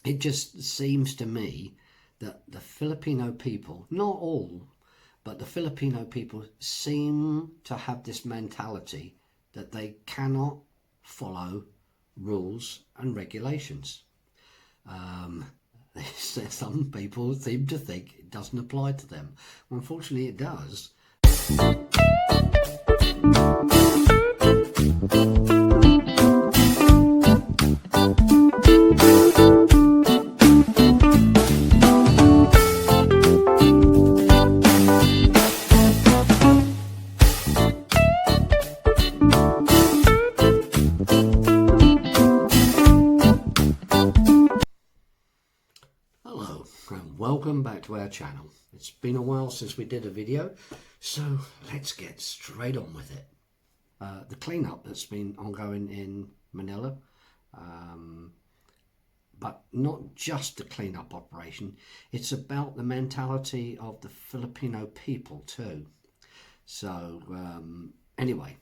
it just seems to me that the Filipino people, not all, but the Filipino people seem to have this mentality that they cannot follow rules and regulations. Um, some people seem to think it doesn't apply to them. Well, unfortunately, it does. Hello and welcome back to our channel. It's been a while since we did a video, so let's get straight on with it. The cleanup that's been ongoing in Manila, but not just the cleanup operation, it's about the mentality of the Filipino people too. So anyway,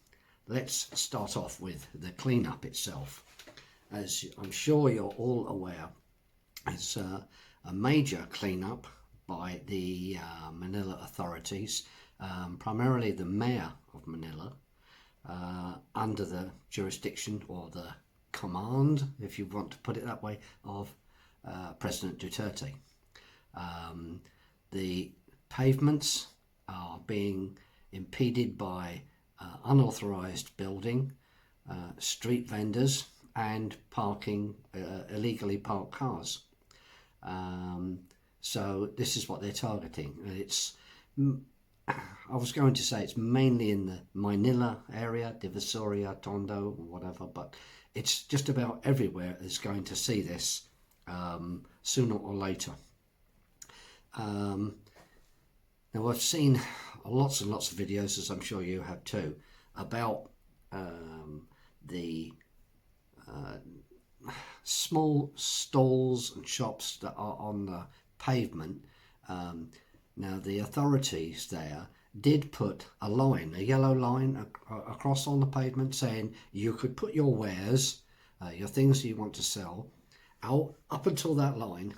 let's start off with the cleanup itself. As I'm sure you're all aware, it's a major cleanup by the Manila authorities, primarily the mayor of Manila, under the jurisdiction or the command, if you want to put it that way, of President Duterte. The pavements are being impeded by unauthorised building, street vendors and parking, illegally parked cars. So this is what they're targeting. I was going to say it's mainly in the Manila area, Divisoria, Tondo, whatever, but it's just about everywhere is going to see this sooner or later. Now I've seen lots and lots of videos, as I'm sure you have too, about the small stalls and shops that are on the pavement. Now the authorities there did put a line, a yellow line across on the pavement saying you could put your wares, your things you want to sell, out up until that line,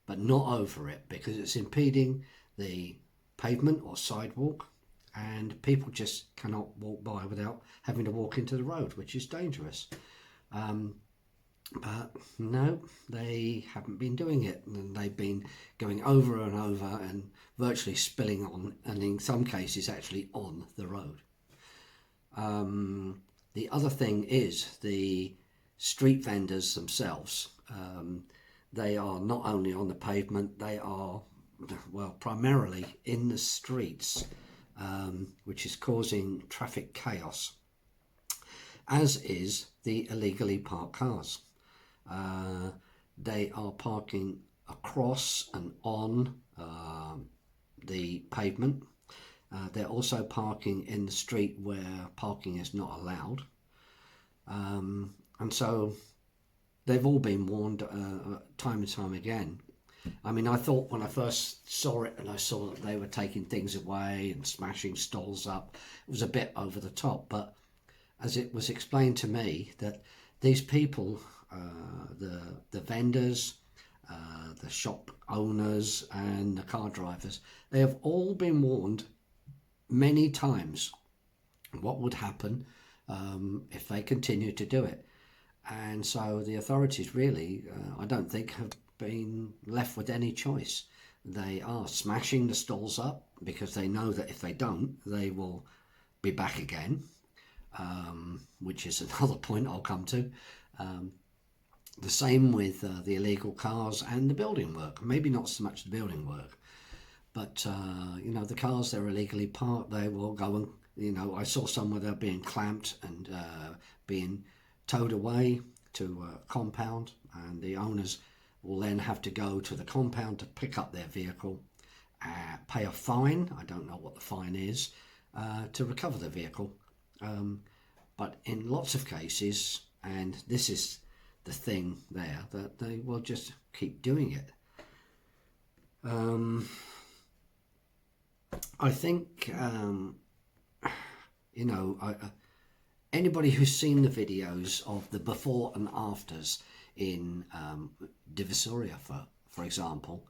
but not over it, because it's impeding the pavement or sidewalk, and people just cannot walk by without having to walk into the road, which is dangerous. But no, they haven't been doing it, and they've been going over and over and virtually spilling on, and in some cases actually on the road. The other thing is the street vendors themselves. They are not only on the pavement, they are, well, primarily in the streets, which is causing traffic chaos, as is the illegally parked cars. They are parking across and on the pavement. They're also parking in the street where parking is not allowed. And so they've all been warned time and time again. I mean, I thought when I first saw it and I saw that they were taking things away and smashing stalls up, it was a bit over the top. But as it was explained to me, that these people, the vendors, the shop owners and the car drivers, they have all been warned many times what would happen if they continue to do it. And so the authorities really, I don't think, have been left with any choice. They are smashing the stalls up because they know that if they don't, they will be back again, which is another point I'll come to. The same with the illegal cars and the building work. Maybe not so much the building work, but you know, the cars that are illegally parked, they will go and, you know, I saw some where they're being clamped and being towed away to a compound, and the owners will then have to go to the compound to pick up their vehicle, pay a fine, I don't know what the fine is, to recover the vehicle. But in lots of cases, and this is the thing there, that they will just keep doing it. I think, you know, anybody who's seen the videos of the before and afters in Divisoria, for example,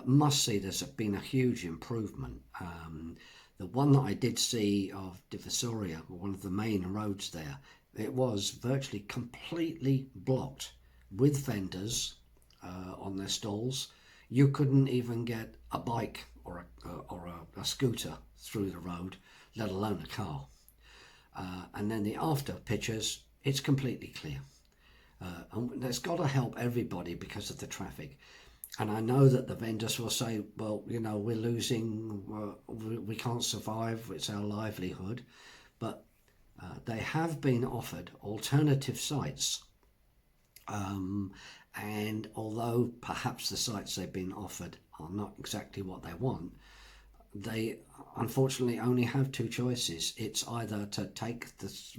must see there's been a huge improvement. The one that I did see of Divisoria, one of the main roads there, it was virtually completely blocked with vendors on their stalls. You couldn't even get a bike or a scooter through the road, let alone a car. And then the after pictures, it's completely clear. And that's got to help everybody because of the traffic. And I know that the vendors will say, well, you know, we're losing, we can't survive, it's our livelihood. But they have been offered alternative sites. And although perhaps the sites they've been offered are not exactly what they want, they unfortunately only have two choices. It's either to take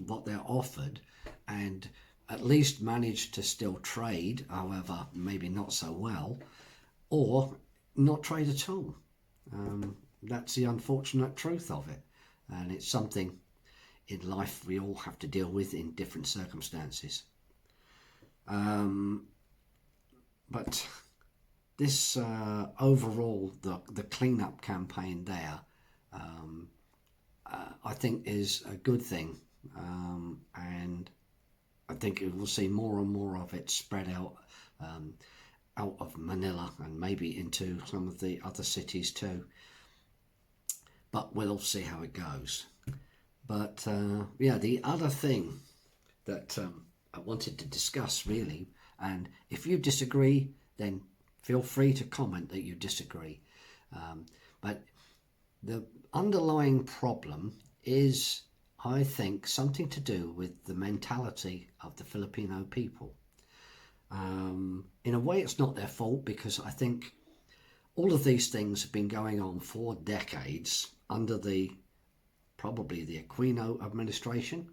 what they're offered and at least manage to still trade, however, maybe not so well, or not trade at all. That's the unfortunate truth of it. And it's something in life we all have to deal with in different circumstances. But this overall, the cleanup campaign there, I think is a good thing. And I think we will see more and more of it spread out of Manila and maybe into some of the other cities too. But we'll see how it goes. But yeah, the other thing that I wanted to discuss really, and if you disagree, then feel free to comment that you disagree. But the underlying problem is, I think, something to do with the mentality of the Filipino people. In a way, it's not their fault because I think all of these things have been going on for decades under probably the Aquino administration.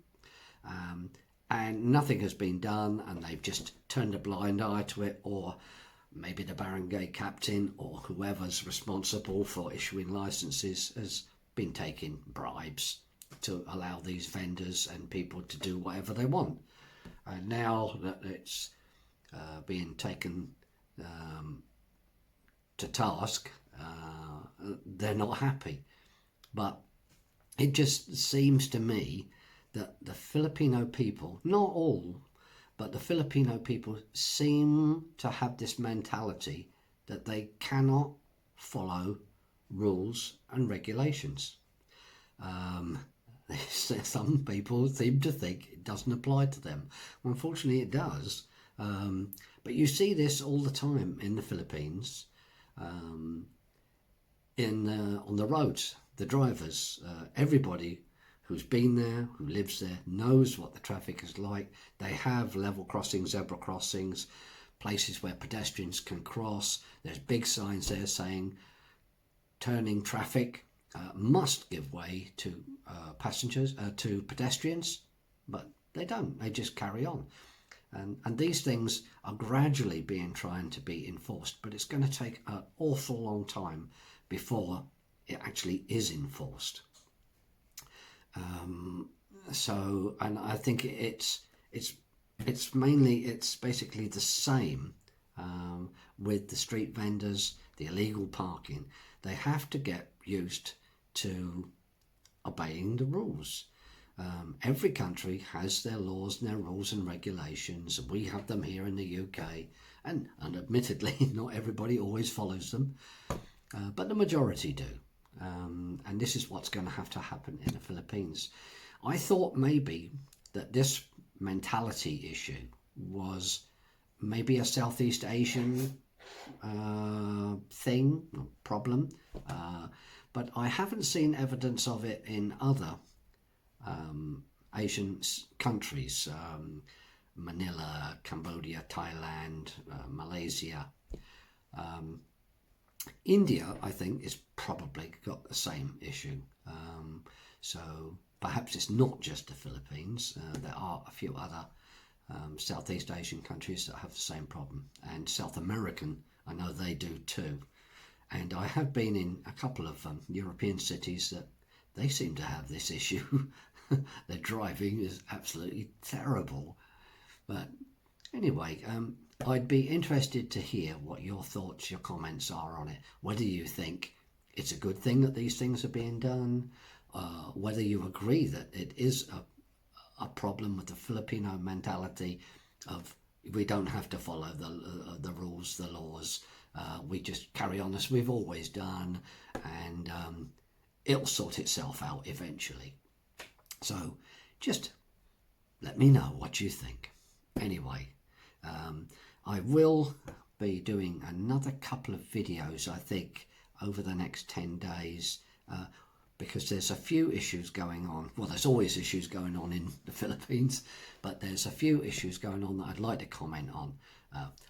And nothing has been done, and they've just turned a blind eye to it, or maybe the barangay captain or whoever's responsible for issuing licenses has been taking bribes to allow these vendors and people to do whatever they want. And now that it's being taken to task, they're not happy. But it just seems to me that the Filipino people, not all, but the Filipino people seem to have this mentality that they cannot follow rules and regulations. Some people seem to think it doesn't apply to them. Well, unfortunately, it does. But you see this all the time in the Philippines, on the roads, the drivers, everybody who's been there, who lives there, knows what the traffic is like. They have level crossings, zebra crossings, places where pedestrians can cross. There's big signs there saying turning traffic must give way to to pedestrians, but they don't. They just carry on. And these things are gradually trying to be enforced, but it's going to take an awful long time before it actually is enforced. And I think it's basically the same with the street vendors, the illegal parking. They have to get used to obeying the rules. Every country has their laws and their rules and regulations. We have them here in the UK, and admittedly, not everybody always follows them, but the majority do. And this is what's going to have to happen in the Philippines. I thought maybe that this mentality issue was maybe a Southeast Asian thing, problem, but I haven't seen evidence of it in other Asian countries, Manila, Cambodia, Thailand, Malaysia. India, I think, is probably got the same issue. So perhaps it's not just the Philippines. There are a few other Southeast Asian countries that have the same problem. And South American, I know they do too. And I have been in a couple of European cities that they seem to have this issue. Their driving is absolutely terrible. But anyway, I'd be interested to hear what your thoughts, your comments are on it. Whether you think it's a good thing that these things are being done, whether you agree that it is a problem with the Filipino mentality of we don't have to follow the rules, the laws. We just carry on as we've always done, and it'll sort itself out eventually. So just let me know what you think. Anyway, I will be doing another couple of videos, I think, over the next 10 days, because there's a few issues going on. Well, there's always issues going on in the Philippines, but there's a few issues going on that I'd like to comment on.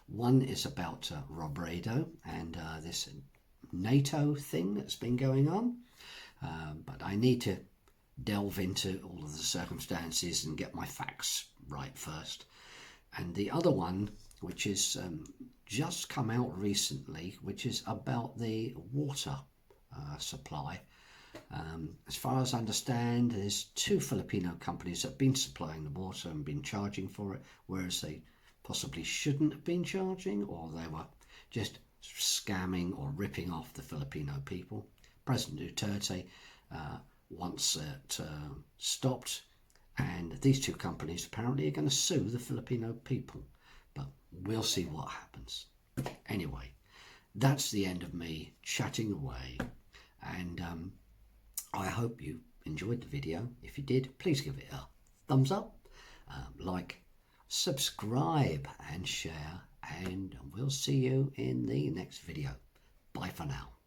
One is about Robredo and this NATO thing that's been going on, but I need to delve into all of the circumstances and get my facts right first. And the other one, which is just come out recently, which is about the water supply. As far as I understand, there's 2 Filipino companies that have been supplying the water and been charging for it, whereas they possibly shouldn't have been charging, or they were just scamming or ripping off the Filipino people. President Duterte wants it stopped, and these 2 companies apparently are going to sue the Filipino people, but we'll see what happens. Anyway, that's the end of me chatting away, and I hope you enjoyed the video. If you did, please give it a thumbs up, like, subscribe and share, and we'll see you in the next video. Bye for now.